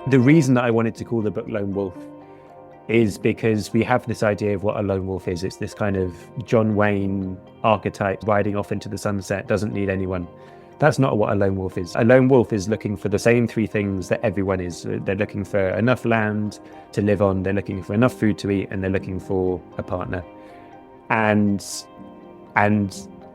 The reason that I wanted to call the book Lone Wolf is because we have this idea of what a lone wolf is. It's this kind of John Wayne archetype, riding off into the sunset, doesn't need anyone. That's not what a lone wolf is. A lone wolf is looking for the same three things that everyone is. They're looking for enough land to live on, they're looking for enough food to eat, and they're looking for a partner. And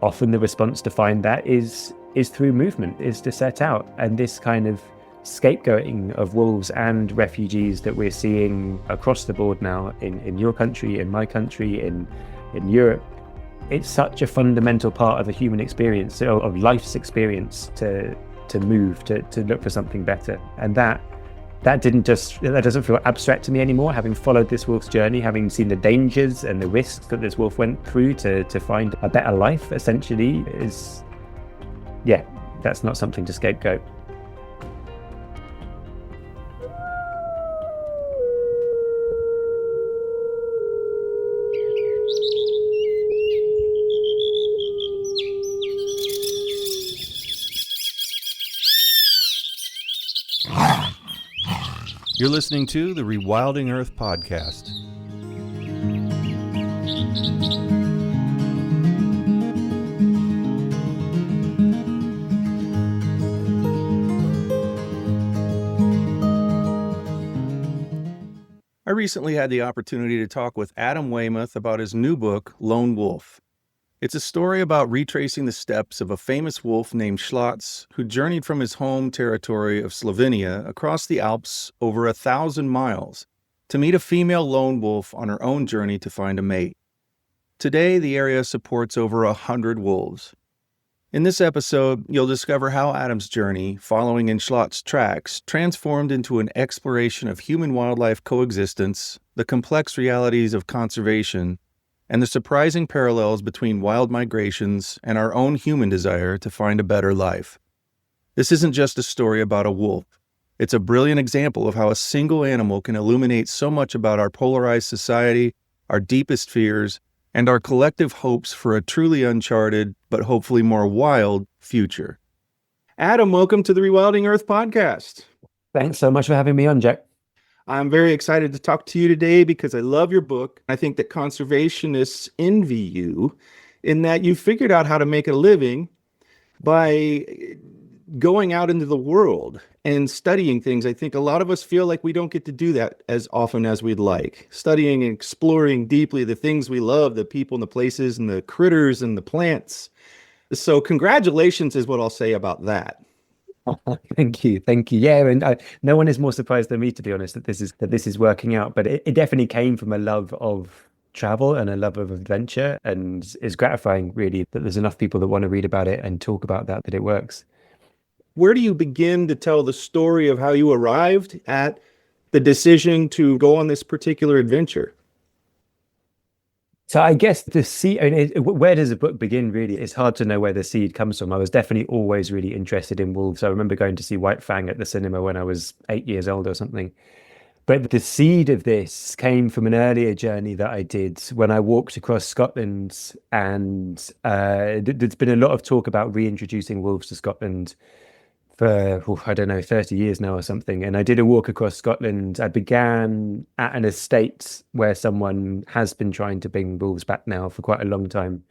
often the response to find that is through movement, is to set out. And this kind of scapegoating of wolves and refugees that we're seeing across the board now in your country, in my country, in Europe, it's such a fundamental part of the human experience, of life's experience, to move, to look for something better. And that doesn't feel abstract to me anymore, having followed this wolf's journey, having seen the dangers and the risks that this wolf went through to find a better life, essentially, that's not something to scapegoat. You're listening to the Rewilding Earth Podcast. I recently had the opportunity to talk with Adam Weymouth about his new book, Lone Wolf. It's a story about retracing the steps of a famous wolf named Slavc, who journeyed from his home territory of Slovenia across the Alps over 1,000 miles to meet a female lone wolf on her own journey to find a mate. Today, the area supports over 100 wolves. In this episode, you'll discover how Adam's journey, following in Slavc's tracks, transformed into an exploration of human-wildlife coexistence, the complex realities of conservation, and the surprising parallels between wild migrations and our own human desire to find a better life. This isn't just a story about a wolf. It's a brilliant example of how a single animal can illuminate so much about our polarized society, our deepest fears, and our collective hopes for a truly uncharted, but hopefully more wild, future. Adam, welcome to the Rewilding Earth Podcast. Thanks so much for having me on, Jack. I'm very excited to talk to you today because I love your book. I think that conservationists envy you in that you figured out how to make a living by going out into the world and studying things. I think a lot of us feel like we don't get to do that as often as we'd like. Studying and exploring deeply the things we love, the people and the places and the critters and the plants. So congratulations is what I'll say about that. Thank you. Yeah, and no one is more surprised than me, to be honest, that this is working out. But it definitely came from a love of travel and a love of adventure, and it's gratifying, really, that there's enough people that want to read about it and talk about that it works. Where do you begin to tell the story of how you arrived at the decision to go on this particular adventure? So I guess the seed, where does a book begin, really? It's hard to know where the seed comes from. I was definitely always really interested in wolves. I remember going to see White Fang at the cinema when I was 8 years old or something. But the seed of this came from an earlier journey that I did when I walked across Scotland. And there's been a lot of talk about reintroducing wolves to Scotland for, 30 years now or something. And I did a walk across Scotland. I began at an estate where someone has been trying to bring wolves back now for quite a long time.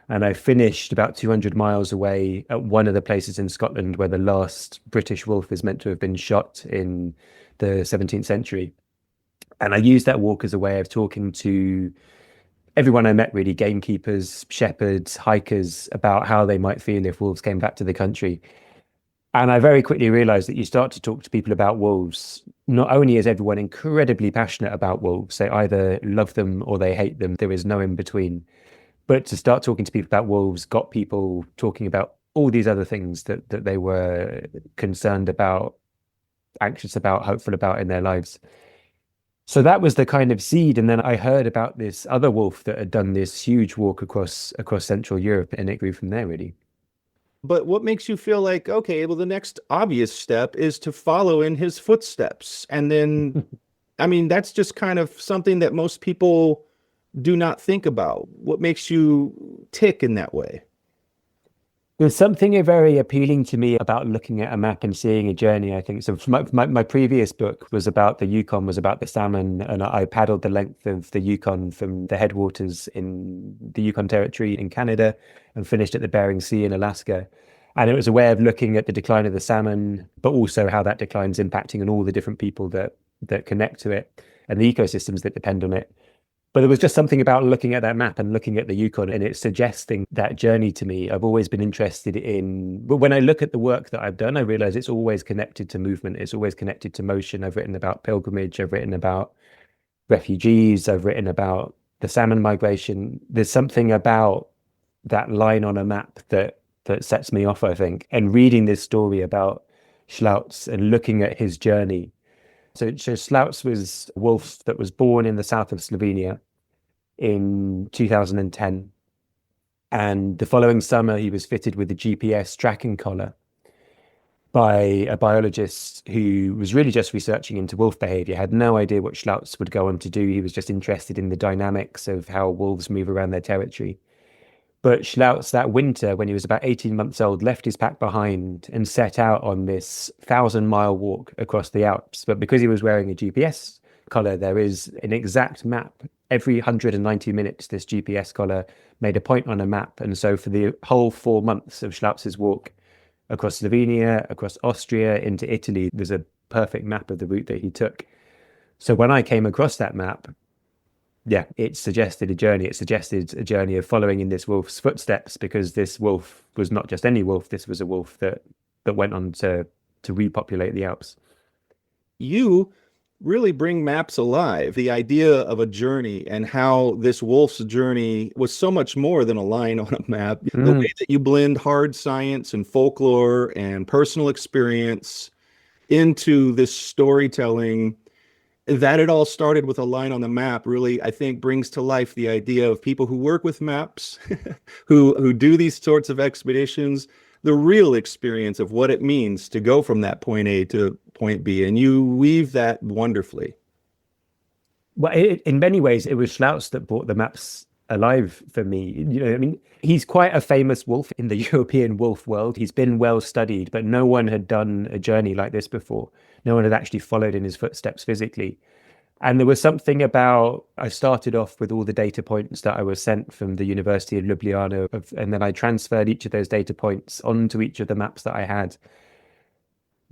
And I finished about 200 miles away at one of the places in Scotland where the last British wolf is meant to have been shot in the 17th century. And I used that walk as a way of talking to everyone I met, really, gamekeepers, shepherds, hikers, about how they might feel if wolves came back to the country. And I very quickly realized that you start to talk to people about wolves, not only is everyone incredibly passionate about wolves, they either love them or they hate them, there is no in between. But to start talking to people about wolves got people talking about all these other things that they were concerned about, anxious about, hopeful about in their lives. So that was the kind of seed. And then I heard about this other wolf that had done this huge walk across Central Europe, and it grew from there, really. But what makes you feel like, okay, well, the next obvious step is to follow in his footsteps? And then, I mean, that's just kind of something that most people do not think about. What makes you tick in that way? There's something very appealing to me about looking at a map and seeing a journey, I think. So my previous book was about the Yukon, was about the salmon, and I paddled the length of the Yukon from the headwaters in the Yukon Territory in Canada and finished at the Bering Sea in Alaska. And it was a way of looking at the decline of the salmon, but also how that decline's impacting on all the different people that connect to it and the ecosystems that depend on it. But there was just something about looking at that map and looking at the Yukon and it's suggesting that journey to me. I've always been interested in, but when I look at the work that I've done, I realize it's always connected to movement. It's always connected to motion. I've written about pilgrimage. I've written about refugees. I've written about the salmon migration. There's something about that line on a map that sets me off, I think. And reading this story about Slavc and looking at his journey. So Slavc was a wolf that was born in the south of Slovenia in 2010. And the following summer, he was fitted with a GPS tracking collar by a biologist who was really just researching into wolf behavior, had no idea what Slavc would go on to do. He was just interested in the dynamics of how wolves move around their territory. But Slavc that winter, when he was about 18 months old, left his pack behind and set out on this 1,000-mile walk across the Alps. But because he was wearing a GPS collar, there is an exact map. Every 190 minutes, this GPS collar made a point on a map. And so for the whole 4 months of Slavc's walk across Slovenia, across Austria, into Italy, there's a perfect map of the route that he took. So when I came across that map, yeah, it suggested a journey. It suggested a journey of following in this wolf's footsteps, because this wolf was not just any wolf. This was a wolf that went on to repopulate the Alps. You really bring maps alive. The idea of a journey and how this wolf's journey was so much more than a line on a map. The way that you blend hard science and folklore and personal experience into this storytelling, that it all started with a line on the map, really, I think, brings to life the idea of people who work with maps, who do these sorts of expeditions, the real experience of what it means to go from that point A to point B. And you weave that wonderfully. Well, in many ways, it was Slavc that brought the maps alive for me. You know, I mean, he's quite a famous wolf in the European wolf world. He's been well studied, but no one had done a journey like this before. No one had actually followed in his footsteps physically. And there was something about, I started off with all the data points that I was sent from the University of Ljubljana, and then I transferred each of those data points onto each of the maps that I had.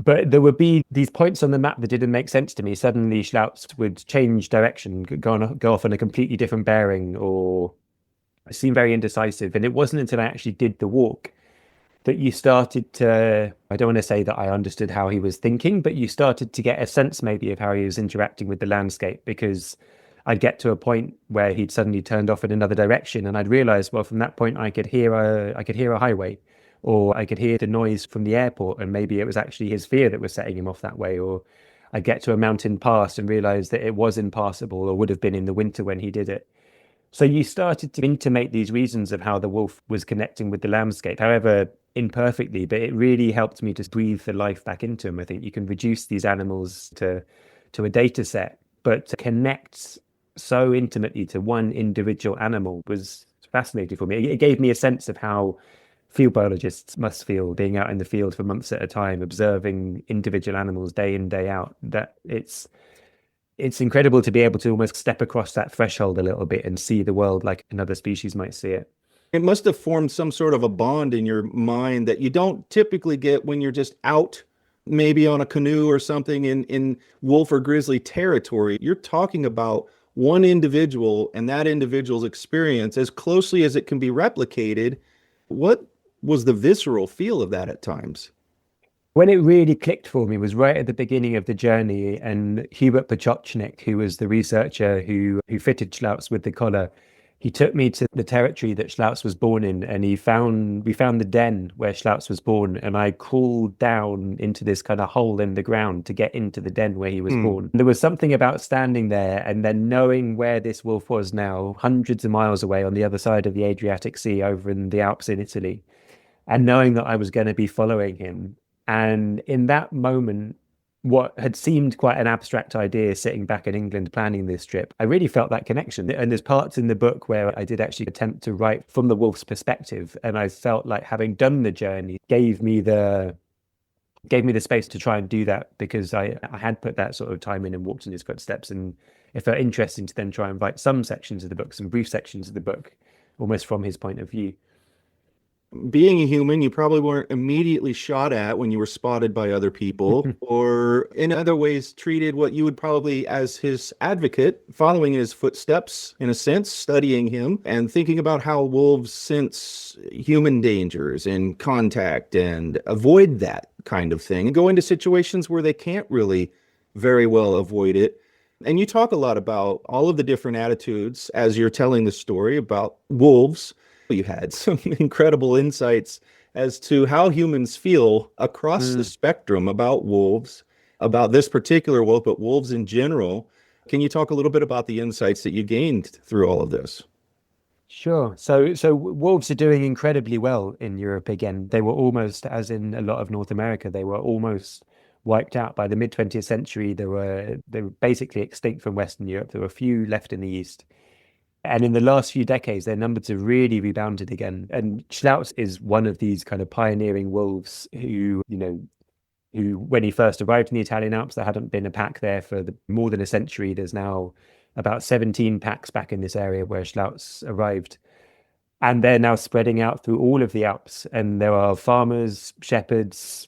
But there would be these points on the map that didn't make sense to me. Suddenly Slavc would change direction, go off on a completely different bearing, or seem very indecisive. And it wasn't until I actually did the walk that you started to, I don't want to say that I understood how he was thinking, but you started to get a sense maybe of how he was interacting with the landscape, because I'd get to a point where he'd suddenly turned off in another direction, and I'd realize, well, from that point I could hear a highway, or I could hear the noise from the airport, and maybe it was actually his fear that was setting him off that way. Or I'd get to a mountain pass and realize that it was impassable, or would have been in the winter when he did it. So you started to intimate these reasons of how the wolf was connecting with the landscape, however imperfectly, but it really helped me to breathe the life back into him. I think you can reduce these animals to a data set, but to connect so intimately to one individual animal was fascinating for me. It gave me a sense of how field biologists must feel, being out in the field for months at a time, observing individual animals day in, day out. That it's incredible to be able to almost step across that threshold a little bit and see the world like another species might see it. It must have formed some sort of a bond in your mind that you don't typically get when you're just out, maybe on a canoe or something in wolf or grizzly territory. You're talking about one individual and that individual's experience as closely as it can be replicated. What was the visceral feel of that at times? When it really clicked for me was right at the beginning of the journey, and Hubert Potocznik, who was the researcher who fitted Slavc with the collar, he took me to the territory that Slavc was born in, and we found the den where Slavc was born, and I crawled down into this kind of hole in the ground to get into the den where he was born. There was something about standing there and then knowing where this wolf was now, hundreds of miles away on the other side of the Adriatic Sea over in the Alps in Italy, and knowing that I was going to be following him. And in that moment, what had seemed quite an abstract idea sitting back in England planning this trip, I really felt that connection. And there's parts in the book where I did actually attempt to write from the wolf's perspective. And I felt like having done the journey gave me the space to try and do that, because I had put that sort of time in and walked in his footsteps. And it felt interesting to then try and write some sections of the book, some brief sections of the book, almost from his point of view. Being a human, you probably weren't immediately shot at when you were spotted by other people, or in other ways treated what you would probably, as his advocate, following in his footsteps, in a sense, studying him and thinking about how wolves sense human dangers and contact and avoid that kind of thing and go into situations where they can't really very well avoid it. And you talk a lot about all of the different attitudes as you're telling the story about wolves. You had some incredible insights as to how humans feel across the spectrum about wolves, about this particular wolf, but wolves in general. Can you talk a little bit about the insights that you gained through all of this? Sure. So wolves are doing incredibly well in Europe again. They were almost, as in a lot of North America, they were almost wiped out by the mid 20th century. They were basically extinct from Western Europe. There were a few left in the East. And in the last few decades, their numbers have really rebounded again. And Schnauz is one of these kind of pioneering wolves who, when he first arrived in the Italian Alps, there hadn't been a pack there for more than a century. There's now about 17 packs back in this area where Schnauz arrived. And they're now spreading out through all of the Alps. And there are farmers, shepherds,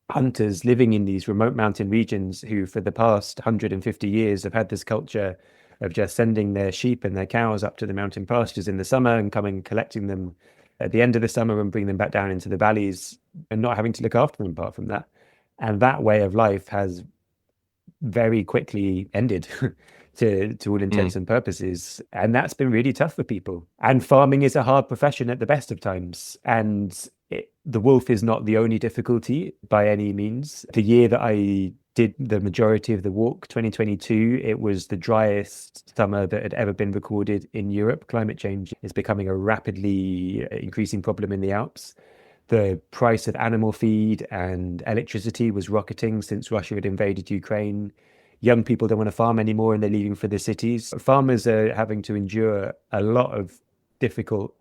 hunters living in these remote mountain regions who, for the past 150 years, have had this culture of just sending their sheep and their cows up to the mountain pastures in the summer and coming collecting them at the end of the summer and bring them back down into the valleys and not having to look after them apart from that. And that way of life has very quickly ended to all intents and purposes. And that's been really tough for people. And farming is a hard profession at the best of times. And the wolf is not the only difficulty by any means. The year that I did the majority of the walk, 2022, it was the driest summer that had ever been recorded in Europe. Climate change is becoming a rapidly increasing problem in the Alps. The price of animal feed and electricity was rocketing since Russia had invaded Ukraine. Young people don't want to farm anymore and they're leaving for the cities. Farmers are having to endure a lot of difficult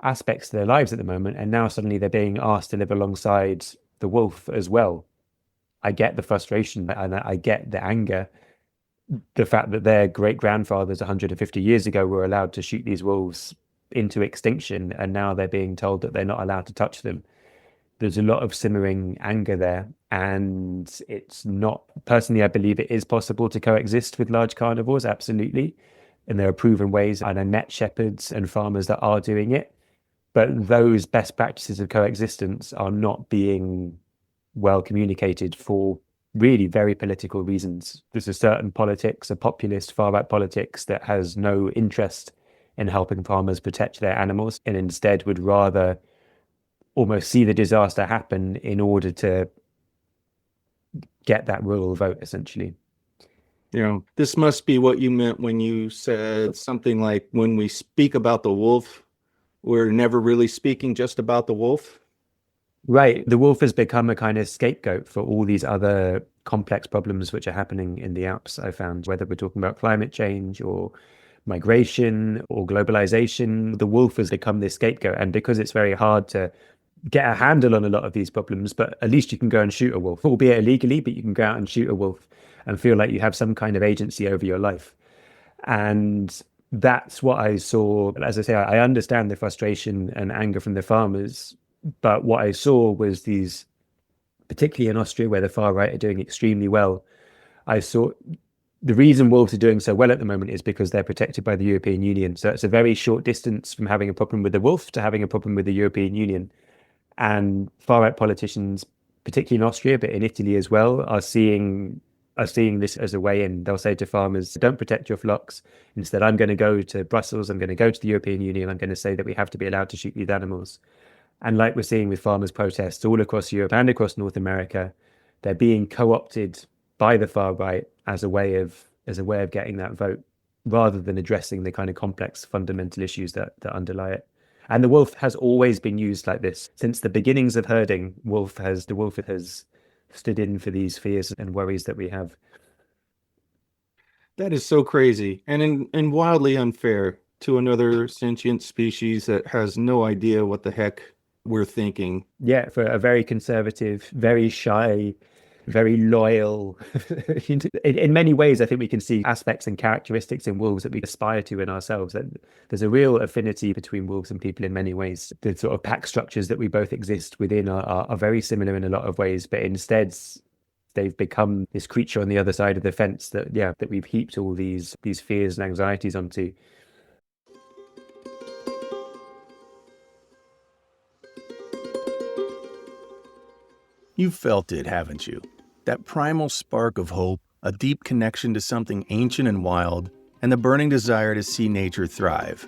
aspects to their lives at the moment. And now suddenly they're being asked to live alongside the wolf as well. I get the frustration and I get the anger. The fact that their great-grandfathers 150 years ago were allowed to shoot these wolves into extinction, and now they're being told that they're not allowed to touch them. There's a lot of simmering anger there, and it's not, personally, I believe it is possible to coexist with large carnivores, absolutely. And there are proven ways, and I met shepherds and farmers that are doing it. But those best practices of coexistence are not being well communicated for really very political reasons. There's a certain politics, a populist far-right politics that has no interest in helping farmers protect their animals and instead would rather almost see the disaster happen in order to get that rural vote, essentially. This must be what you meant when you said something like, when we speak about the wolf, we're never really speaking just about the wolf. Right. The wolf has become a kind of scapegoat for all these other complex problems which are happening in the Alps, I found, whether we're talking about climate change or migration or globalization. The wolf has become this scapegoat. And because it's very hard to get a handle on a lot of these problems, but at least you can go and shoot a wolf, albeit illegally, but you can go out and shoot a wolf and feel like you have some kind of agency over your life. And that's what I saw. As I say, I understand the frustration and anger from the farmers. But what I saw was these, particularly in Austria, where the far right are doing extremely well, I saw the reason wolves are doing so well at the moment is because they're protected by the European Union. So it's a very short distance from having a problem with the wolf to having a problem with the European Union. And far right politicians, particularly in Austria, but in Italy as well, are seeing this as a way in. They'll say to farmers, don't protect your flocks. Instead, I'm going to go to Brussels, I'm going to go to the European Union, I'm going to say that we have to be allowed to shoot these animals. And like we're seeing with farmers' protests all across Europe and across North America, they're being co-opted by the far right as a way of getting that vote, rather than addressing the kind of complex fundamental issues that underlie it. And the wolf has always been used like this since the beginnings of herding. The wolf has stood in for these fears and worries that we have. That is so crazy and wildly unfair to another sentient species that has no idea what the heck we're thinking. Yeah, for a very conservative, very shy, very loyal. In many ways, I think we can see aspects and characteristics in wolves that we aspire to in ourselves. That there's a real affinity between wolves and people in many ways. The sort of pack structures that we both exist within are very similar in a lot of ways, but instead they've become this creature on the other side of the fence that we've heaped all these fears and anxieties onto. You've felt it, haven't you? That primal spark of hope, a deep connection to something ancient and wild, and the burning desire to see nature thrive.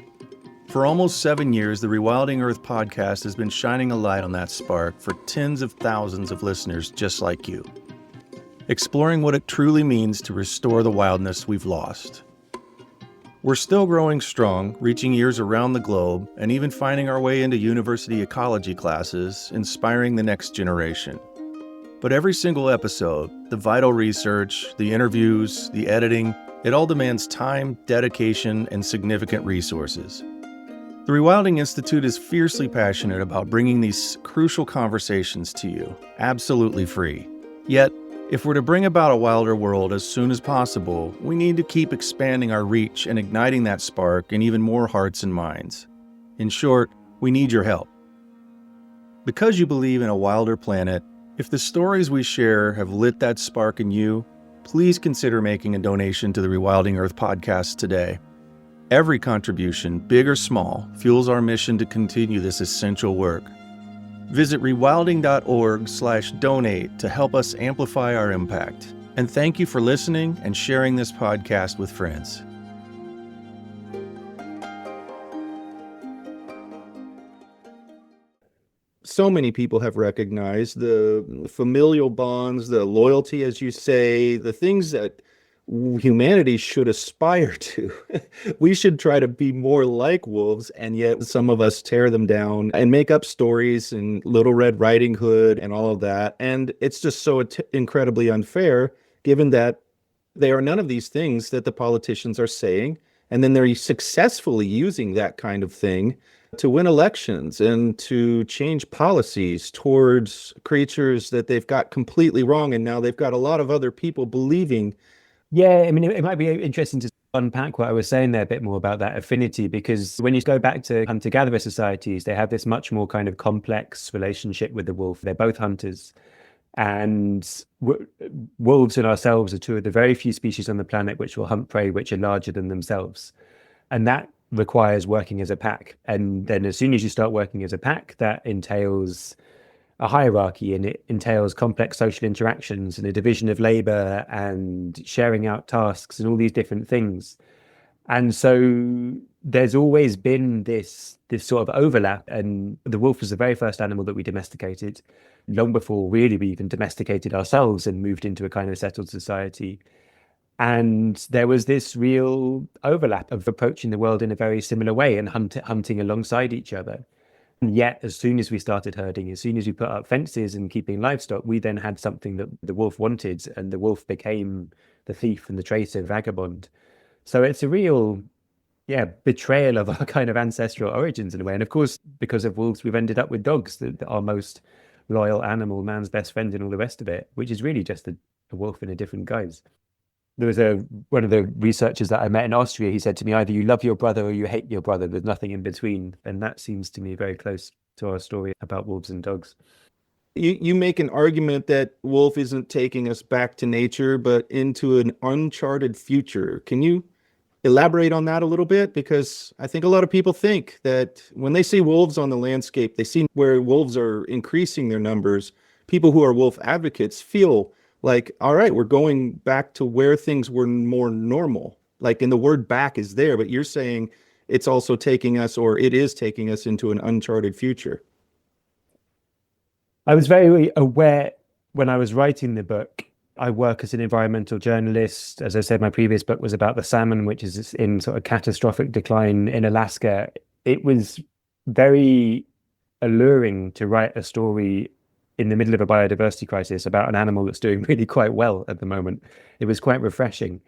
For almost 7 years, the Rewilding Earth podcast has been shining a light on that spark for tens of thousands of listeners just like you, exploring what it truly means to restore the wildness we've lost. We're still growing strong, reaching ears around the globe, and even finding our way into university ecology classes, inspiring the next generation. But every single episode, the vital research, the interviews, the editing, it all demands time, dedication, and significant resources. The Rewilding Institute is fiercely passionate about bringing these crucial conversations to you, absolutely free. Yet, if we're to bring about a wilder world as soon as possible, we need to keep expanding our reach and igniting that spark in even more hearts and minds. In short, we need your help. Because you believe in a wilder planet, if the stories we share have lit that spark in you, please consider making a donation to the Rewilding Earth podcast today. Every contribution, big or small, fuels our mission to continue this essential work. Visit rewilding.org/donate to help us amplify our impact. And thank you for listening and sharing this podcast with friends. So many people have recognized the familial bonds, the loyalty, as you say, the things that humanity should aspire to. We should try to be more like wolves, and yet some of us tear them down and make up stories and Little Red Riding Hood and all of that. And it's just so incredibly unfair, given that they are none of these things that the politicians are saying. And then they're successfully using that kind of thing to win elections and to change policies towards creatures that they've got completely wrong. And now they've got a lot of other people believing. Yeah, I mean, it might be interesting to unpack what I was saying there a bit more about that affinity, because when you go back to hunter-gatherer societies, they have this much more kind of complex relationship with the wolf. They're both hunters. And wolves and ourselves are two of the very few species on the planet which will hunt prey which are larger than themselves. And that requires working as a pack. And then as soon as you start working as a pack, that entails a hierarchy, and it entails complex social interactions and a division of labor and sharing out tasks and all these different things. And so there's always been this sort of overlap. And the wolf was the very first animal that we domesticated, long before really we even domesticated ourselves and moved into a kind of settled society. And there was this real overlap of approaching the world in a very similar way and hunting alongside each other. And yet, as soon as we started herding, as soon as we put up fences and keeping livestock, we then had something that the wolf wanted, and the wolf became the thief and the traitor, vagabond. So it's a real, betrayal of our kind of ancestral origins in a way. And of course, because of wolves, we've ended up with dogs, our most loyal animal, man's best friend, and all the rest of it, which is really just a wolf in a different guise. There was one of the researchers that I met in Austria. He said to me, either you love your brother or you hate your brother. There's nothing in between. And that seems to me very close to our story about wolves and dogs. You make an argument that wolf isn't taking us back to nature, but into an uncharted future. Can you elaborate on that a little bit? Because I think a lot of people think that when they see wolves on the landscape, they see where wolves are increasing their numbers. People who are wolf advocates feel like, all right, we're going back to where things were more normal. Like, and the word back is there, but you're saying it's also taking us, or it is taking us into an uncharted future. I was very aware when I was writing the book. I work as an environmental journalist. As I said, my previous book was about the salmon, which is in sort of catastrophic decline in Alaska. It was very alluring to write a story in the middle of a biodiversity crisis about an animal that's doing really quite well at the moment. It was quite refreshing.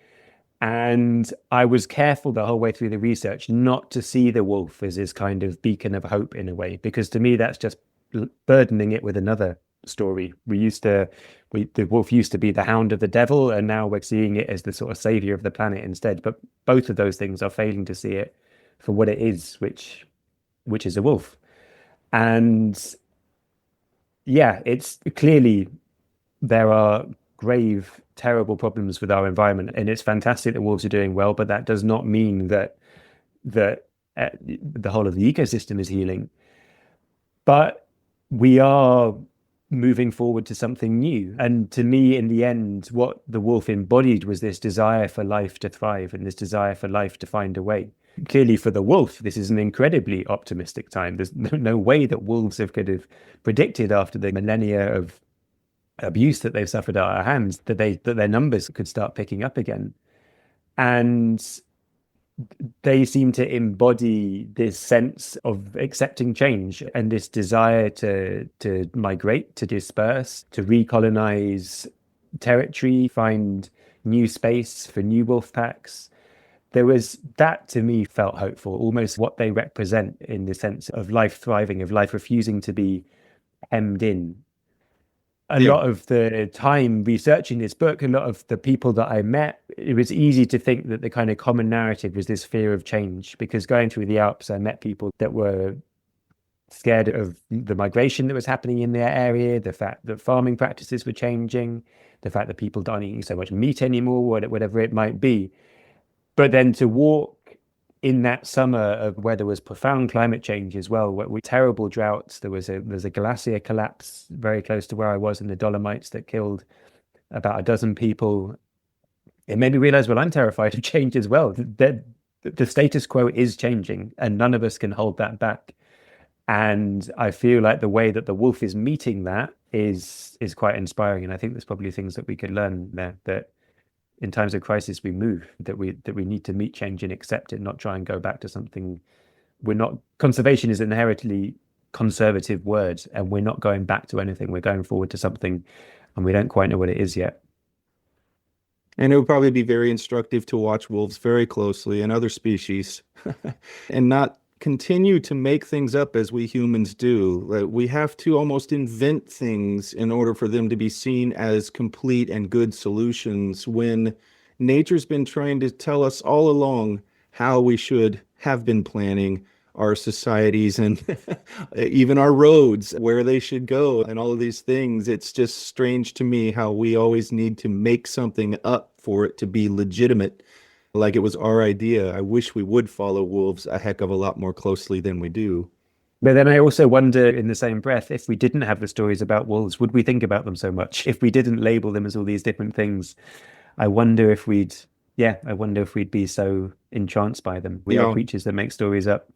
And I was careful the whole way through the research not to see the wolf as this kind of beacon of hope in a way, because to me, that's just burdening it with another story. The wolf used to be the hound of the devil, and now we're seeing it as the sort of savior of the planet instead. But both of those things are failing to see it for what it is, which is a wolf. And yeah, it's clearly there are grave, terrible problems with our environment, and it's fantastic that wolves are doing well, but that does not mean that the whole of the ecosystem is healing. But we are moving forward to something new. And to me, in the end, what the wolf embodied was this desire for life to thrive and this desire for life to find a way. Clearly, for the wolf, this is an incredibly optimistic time. There's no way that wolves could have predicted, after the millennia of abuse that they've suffered at our hands, that their numbers could start picking up again. And they seem to embody this sense of accepting change and this desire to migrate, to disperse, to recolonize territory, find new space for new wolf packs. There was that, to me, felt hopeful, almost what they represent in the sense of life thriving, of life refusing to be hemmed in. A lot of the time researching this book, a lot of the people that I met, it was easy to think that the kind of common narrative was this fear of change, because going through the Alps, I met people that were scared of the migration that was happening in their area, the fact that farming practices were changing, the fact that people aren't eating so much meat anymore, whatever it might be. But then to walk in that summer of where there was profound climate change as well, with terrible droughts, there's a glacier collapse very close to where I was in the Dolomites that killed about a dozen people. It made me realize, well, I'm terrified of change as well. The status quo is changing, and none of us can hold that back. And I feel like the way that the wolf is meeting that is quite inspiring. And I think there's probably things that we could learn there, that in times of crisis we move, that we need to meet change and accept it, not try and go back to something. Conservation is an inherently conservative word, and we're not going back to anything. We're going forward to something, and we don't quite know what it is yet. And it would probably be very instructive to watch wolves very closely and other species and not continue to make things up as we humans do. We have to almost invent things in order for them to be seen as complete and good solutions, when nature's been trying to tell us all along how we should have been planning our societies and even our roads, where they should go, and all of these things. It's just strange to me how we always need to make something up for it to be legitimate, like it was our idea. I wish we would follow wolves a heck of a lot more closely than we do. But then I also wonder, in the same breath, if we didn't have the stories about wolves, would we think about them so much? If we didn't label them as all these different things, I wonder if we'd be so entranced by them. We are creatures that make stories up.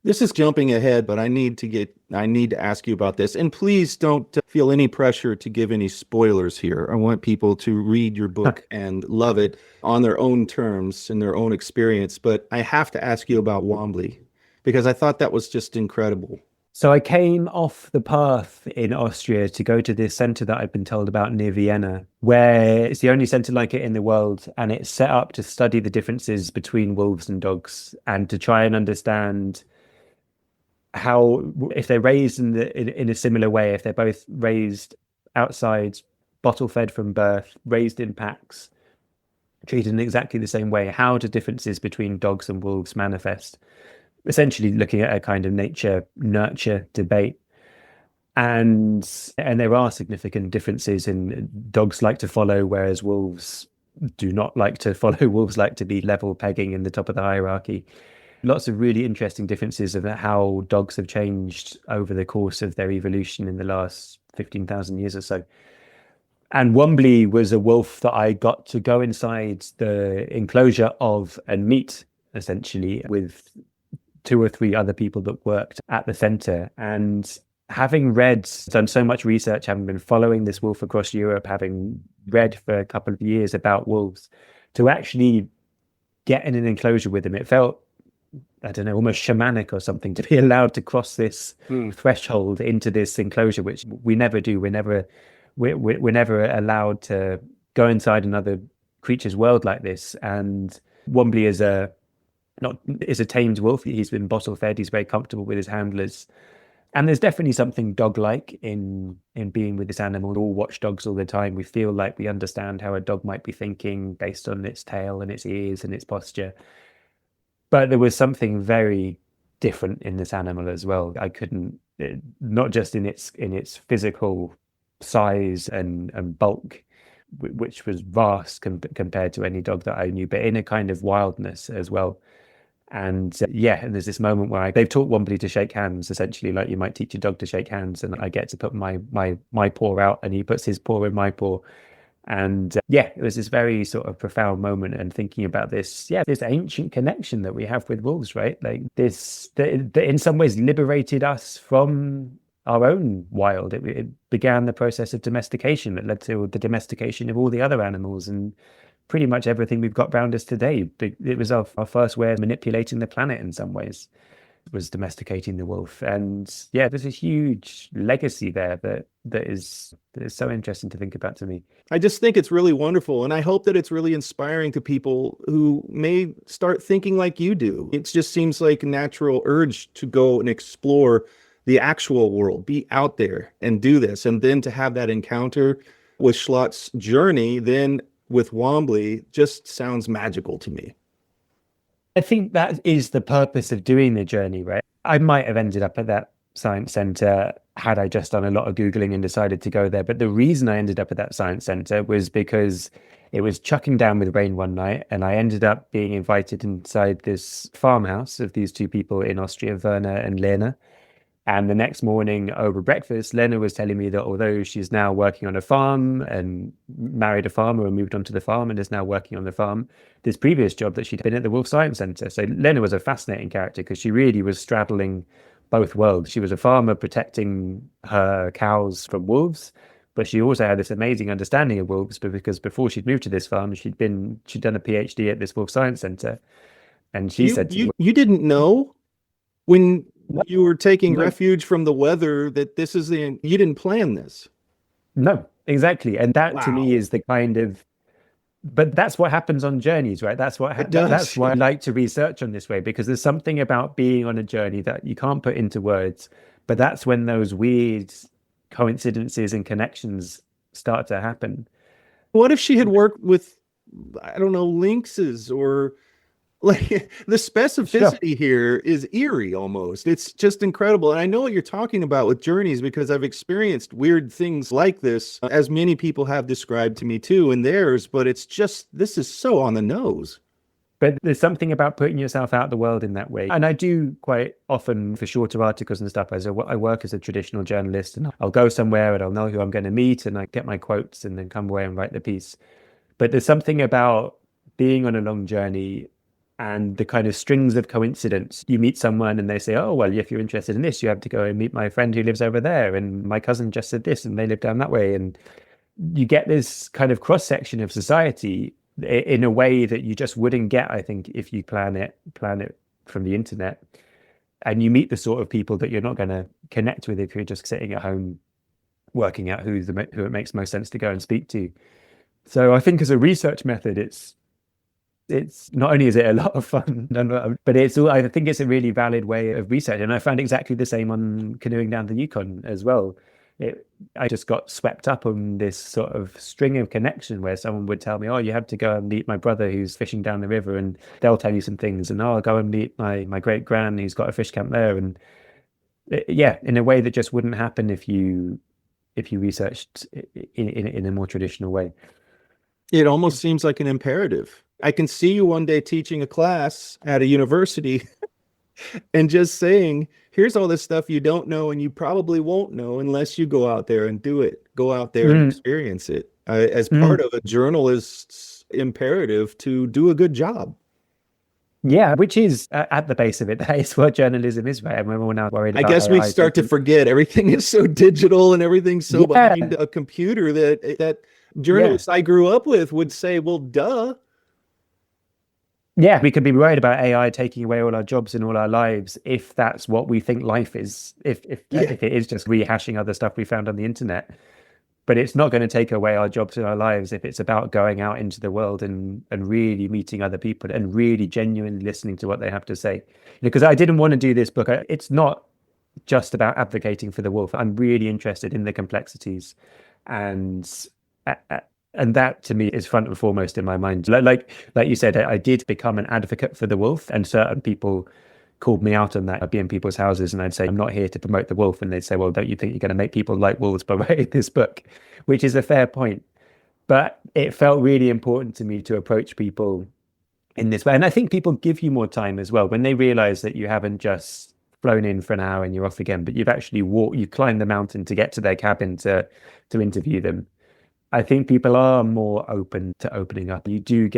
This is jumping ahead, but I need to ask you about this. And please don't feel any pressure to give any spoilers here. I want people to read your book and love it on their own terms, in their own experience. But I have to ask you about Wombly, because I thought that was just incredible. So I came off the path in Austria to go to this center that I'd been told about near Vienna, where it's the only center like it in the world. And it's set up to study the differences between wolves and dogs, and to try and understand how, if they're raised in a similar way, if they're both raised outside, bottle fed from birth, raised in packs, treated in exactly the same way, how do differences between dogs and wolves manifest? Essentially looking at a kind of nature nurture debate. And there are significant differences in dogs like to follow, whereas wolves do not like to follow. Wolves like to be level pegging in the top of the hierarchy. Lots of really interesting differences of how dogs have changed over the course of their evolution in the last 15,000 years or so. And Wombly was a wolf that I got to go inside the enclosure of and meet, essentially, with 2 or 3 other people that worked at the center. And having done so much research, having been following this wolf across Europe, having read for a couple of years about wolves, to actually get in an enclosure with him, it felt I don't know, almost shamanic or something to be allowed to cross this threshold into this enclosure, which we never do. We're never allowed to go inside another creature's world like this. And Wombly is a tamed wolf. He's been bottle fed. He's very comfortable with his handlers. And there's definitely something dog-like in being with this animal. We all watch dogs all the time. We feel like we understand how a dog might be thinking based on its tail and its ears and its posture. But there was something very different in this animal as well. I couldn't, not just in its physical size and bulk, which was vast compared to any dog that I knew, but in a kind of wildness as well. And and there's this moment where they've taught Wombly to shake hands, essentially, like you might teach a dog to shake hands, and I get to put my paw out, and he puts his paw in my paw. And it was this very sort of profound moment, and thinking about this ancient connection that we have with wolves, right? Like this, that in some ways liberated us from our own wild. It began the process of domestication that led to the domestication of all the other animals and pretty much everything we've got around us today. It was our first way of manipulating the planet in some ways, was domesticating the wolf. And there's a huge legacy there that is so interesting to think about to me. I just think it's really wonderful, and I hope that it's really inspiring to people who may start thinking like you do. It just seems like a natural urge to go and explore the actual world, be out there and do this, and then to have that encounter with Schlot's journey, then with Wombly, just sounds magical to me. I think that is the purpose of doing the journey, right? I might have ended up at that science center had I just done a lot of Googling and decided to go there. But the reason I ended up at that science center was because it was chucking down with rain one night, and I ended up being invited inside this farmhouse of these two people in Austria, Werner and Lena. And the next morning over breakfast, Lena was telling me that although she's now working on a farm and married a farmer and moved onto the farm and is now working on the farm, this previous job that she'd been at the Wolf Science Center. So Lena was a fascinating character because she really was straddling both worlds. She was a farmer protecting her cows from wolves, but she also had this amazing understanding of wolves because before she'd moved to this farm, she'd done a PhD at this Wolf Science Center. And she said to me, you didn't know when you were taking refuge from the weather that this is you didn't plan this. No, exactly. And that to me is the kind of, but that's what happens on journeys, right? That's why I like to research on this way, because there's something about being on a journey that you can't put into words, but that's when those weird coincidences and connections start to happen. What if she had worked with, I don't know, lynxes or like the specificity here is eerie almost. It's just incredible. And I know what you're talking about with journeys because I've experienced weird things like this, as many people have described to me too in theirs, but it's just, this is so on the nose. But there's something about putting yourself out the world in that way. And I do quite often for shorter articles and stuff. As I work as a traditional journalist, and I'll go somewhere and I'll know who I'm going to meet and I get my quotes and then come away and write the piece. But there's something about being on a long journey and the kind of strings of coincidence. You meet someone and they say, oh, well, if you're interested in this, you have to go and meet my friend who lives over there. And my cousin just said this and they live down that way. And you get this kind of cross-section of society in a way that you just wouldn't get, I think, if you plan it from the internet. And you meet the sort of people that you're not going to connect with if you're just sitting at home working out who it makes most sense to go and speak to. So I think as a research method, it's not only is it a lot of fun, but I think it's a really valid way of research. And I found exactly the same on canoeing down the Yukon as well. I just got swept up on this sort of string of connection where someone would tell me, oh, you have to go and meet my brother who's fishing down the river, and they'll tell you some things. And I'll go and meet my great gran who's got a fish camp there. And in a way that just wouldn't happen if you researched in a more traditional way. It almost seems like an imperative. I can see you one day teaching a class at a university and just saying, here's all this stuff you don't know and you probably won't know unless you go out there and do it. Go out there and experience it as part of a journalist's imperative to do a good job. Yeah, which is at the base of it. That is what journalism is, right? And we're now worried about I guess we start to forget everything is so digital and everything's so behind a computer that journalists I grew up with would say, well, duh. Yeah, we could be worried about AI taking away all our jobs and all our lives if that's what we think life is, if it is just rehashing other stuff we found on the internet. But it's not going to take away our jobs and our lives if it's about going out into the world and really meeting other people and really genuinely listening to what they have to say. Because I didn't want to do this book. It's not just about advocating for the wolf. I'm really interested in the complexities, and and that to me is front and foremost in my mind. Like you said, I did become an advocate for the wolf, and certain people called me out on that. I'd be in people's houses and I'd say, I'm not here to promote the wolf. And they'd say, well, don't you think you're going to make people like wolves by writing this book? Which is a fair point. But it felt really important to me to approach people in this way. And I think people give you more time as well when they realize that you haven't just flown in for an hour and you're off again, but you've actually you climbed the mountain to get to their cabin to interview them. I think people are more open to opening up. You do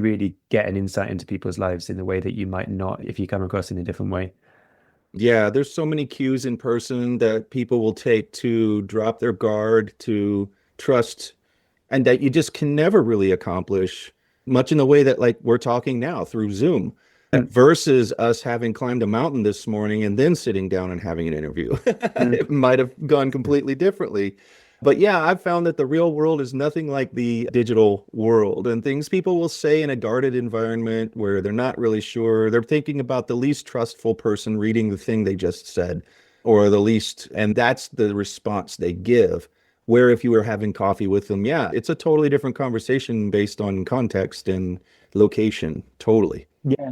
really get an insight into people's lives in a way that you might not if you come across in a different way. Yeah, there's so many cues in person that people will take to drop their guard, to trust, and that you just can never really accomplish much in the way that like we're talking now through Zoom versus us having climbed a mountain this morning and then sitting down and having an interview. It might have gone completely differently. But yeah, I've found that the real world is nothing like the digital world, and things people will say in a guarded environment where they're not really sure. They're thinking about the least trustful person reading the thing they just said, or the least, and that's the response they give. Where if you were having coffee with them, yeah, it's a totally different conversation based on context and location. Totally. Yeah.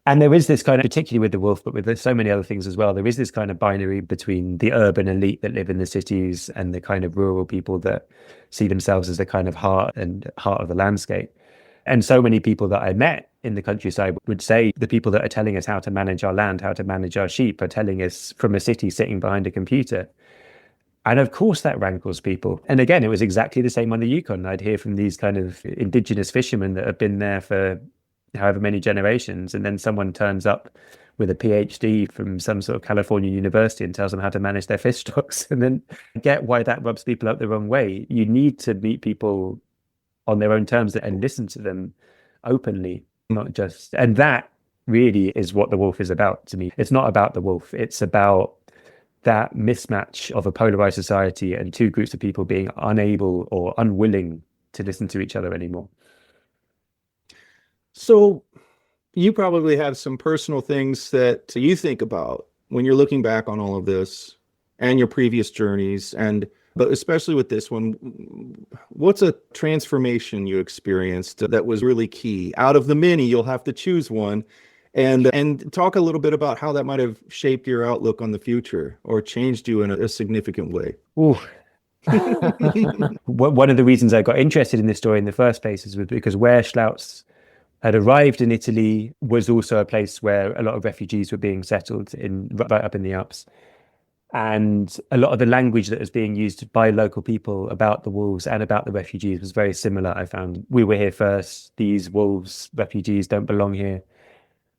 And there is this kind of, particularly with the wolf, but with so many other things as well, there is this kind of binary between the urban elite that live in the cities and the kind of rural people that see themselves as the kind of heart of the landscape. And so many people that I met in the countryside would say the people that are telling us how to manage our land, how to manage our sheep, are telling us from a city sitting behind a computer. And of course that rankles people. And again, it was exactly the same on the Yukon. I'd hear from these kind of indigenous fishermen that have been there for however many generations, and then someone turns up with a PhD from some sort of California university and tells them how to manage their fish stocks, and then get why that rubs people up the wrong way. You need to meet people on their own terms and listen to them openly, not just. And that really is what the wolf is about to me. It's not about the wolf. It's about that mismatch of a polarized society and two groups of people being unable or unwilling to listen to each other anymore. So you probably have some personal things that you think about when you're looking back on all of this and your previous journeys, but especially with this one, what's a transformation you experienced that was really key? Out of the many, you'll have to choose one, and talk a little bit about how that might have shaped your outlook on the future or changed you in a significant way. Ooh. One of the reasons I got interested in this story in the first place is because where Slavcs had arrived in Italy was also a place where a lot of refugees were being settled right up in the Alps. And a lot of the language that was being used by local people about the wolves and about the refugees was very similar. I found we were here first, these wolves, refugees don't belong here.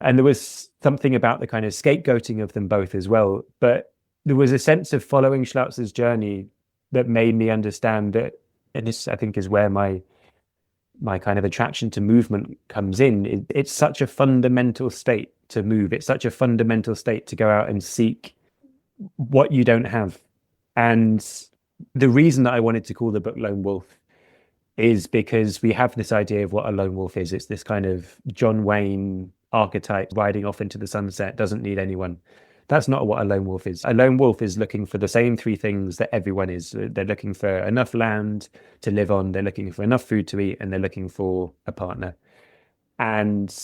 And there was something about the kind of scapegoating of them both as well. But there was a sense of following Slavc's journey that made me understand that, and this I think is where my kind of attraction to movement comes in. It's such a fundamental state to move. It's such a fundamental state to go out and seek what you don't have. And the reason that I wanted to call the book Lone Wolf is because we have this idea of what a lone wolf is. It's this kind of John Wayne archetype riding off into the sunset, doesn't need anyone. That's not what a lone wolf is. A lone wolf is looking for the same three things that everyone is. They're looking for enough land to live on, they're looking for enough food to eat, and they're looking for a partner. And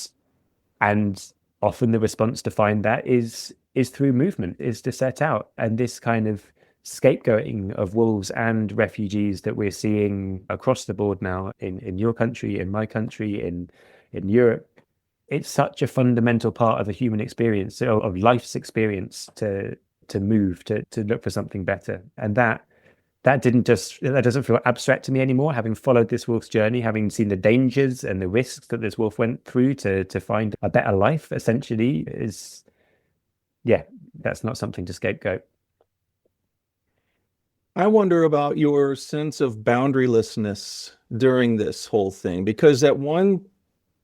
often the response to find that is through movement, is to set out. And this kind of scapegoating of wolves and refugees that we're seeing across the board now in your country, in my country, in Europe, it's such a fundamental part of a human experience, of life's experience, to move, to look for something better. And that doesn't feel abstract to me anymore, having followed this wolf's journey, having seen the dangers and the risks that this wolf went through to find a better life, essentially, that's not something to scapegoat. I wonder about your sense of boundarylessness during this whole thing, because at one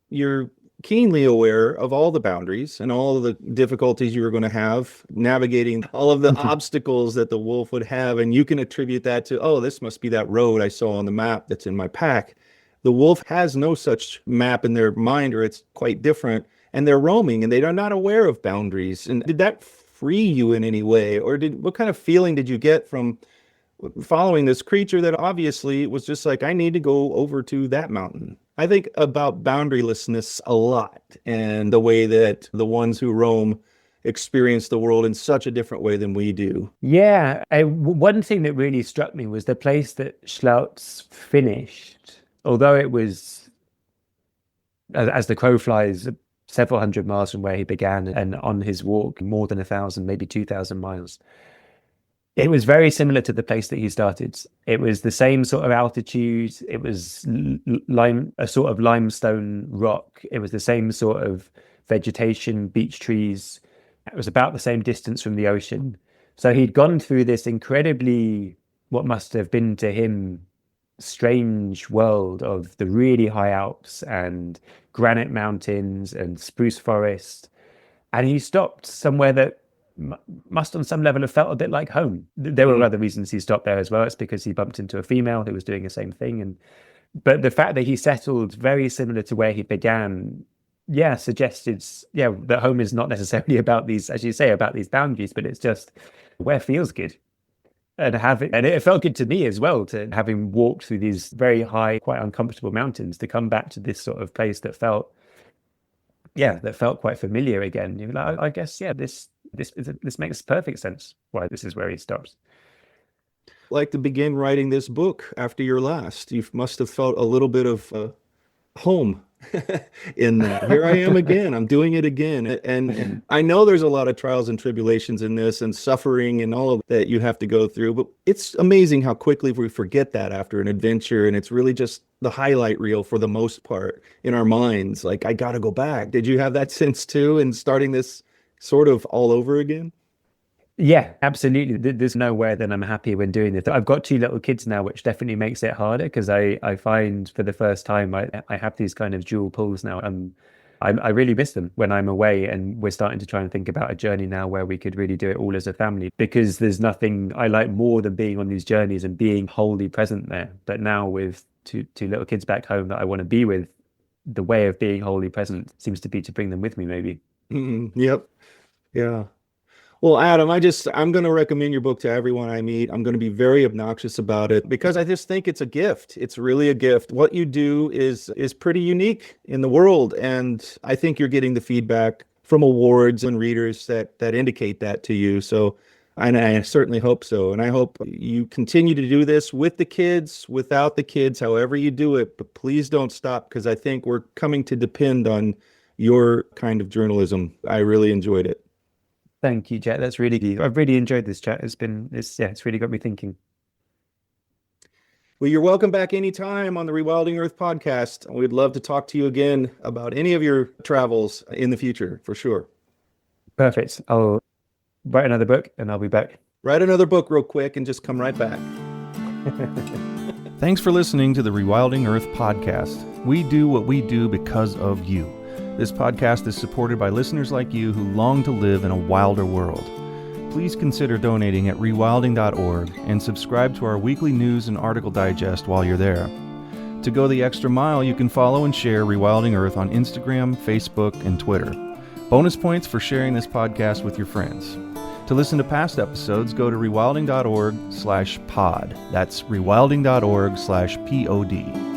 you're keenly aware of all the boundaries and all of the difficulties you were going to have navigating all of the obstacles that the wolf would have. And you can attribute that to, oh, this must be that road I saw on the map that's in my pack. The wolf has no such map in their mind, or it's quite different. And they're roaming and they are not aware of boundaries. And did that free you in any way? Or what kind of feeling did you get from following this creature that obviously was just like, I need to go over to that mountain? I think about boundarylessness a lot, and the way that the ones who roam experience the world in such a different way than we do. Yeah, one thing that really struck me was the place that Slavc finished. Although it was, as the crow flies, several hundred miles from where he began, and on his walk more than 1,000, maybe 2,000 miles. It was very similar to the place that he started. It was the same sort of altitude. It was a sort of limestone rock. It was the same sort of vegetation, beech trees. It was about the same distance from the ocean. So he'd gone through this incredibly, what must have been to him, strange world of the really high Alps and granite mountains and spruce forest. And he stopped somewhere that must on some level have felt a bit like home. There were other reasons he stopped there as well. It's because he bumped into a female who was doing the same thing. But the fact that he settled very similar to where he began, suggested, that home is not necessarily about these, as you say, about these boundaries, but it's just where feels good. And it felt good to me as well, to having walked through these very high, quite uncomfortable mountains, to come back to this sort of place that felt quite familiar again. You're like, I guess, this makes perfect sense why this is where he stops. Like to begin writing this book after your last, you must have felt a little bit of home in that. Here I am again. I'm doing it again. And I know there's a lot of trials and tribulations in this and suffering and all of that you have to go through, but it's amazing how quickly we forget that after an adventure. And it's really just the highlight reel for the most part in our minds. Like, I got to go back. Did you have that sense too in starting this sort of all over again? Yeah, absolutely. There's nowhere that I'm happy when doing this. I've got 2 little kids now, which definitely makes it harder, because I find for the first time I have these kind of dual pulls now. I really miss them when I'm away, and we're starting to try and think about a journey now where we could really do it all as a family, because there's nothing I like more than being on these journeys and being wholly present there. But now with two little kids back home that I want to be with, the way of being wholly present seems to be to bring them with me, maybe. Yep. Yeah. Well, Adam, I'm going to recommend your book to everyone I meet. I'm going to be very obnoxious about it because I just think it's a gift. It's really a gift. What you do is pretty unique in the world. And I think you're getting the feedback from awards and readers that indicate that to you. So I certainly hope so. And I hope you continue to do this with the kids, without the kids, however you do it. But please don't stop, because I think we're coming to depend on your kind of journalism. I really enjoyed it. Thank you, Jack. That's really good. I've really enjoyed this chat. It's really got me thinking. Well, you're welcome back anytime on the Rewilding Earth podcast. We'd love to talk to you again about any of your travels in the future, for sure. Perfect. I'll write another book and I'll be back. Write another book real quick and just come right back. Thanks for listening to the Rewilding Earth podcast. We do what we do because of you. This podcast is supported by listeners like you who long to live in a wilder world. Please consider donating at rewilding.org and subscribe to our weekly news and article digest while you're there. To go the extra mile, you can follow and share Rewilding Earth on Instagram, Facebook, and Twitter. Bonus points for sharing this podcast with your friends. To listen to past episodes, go to rewilding.org/pod. That's rewilding.org/pod.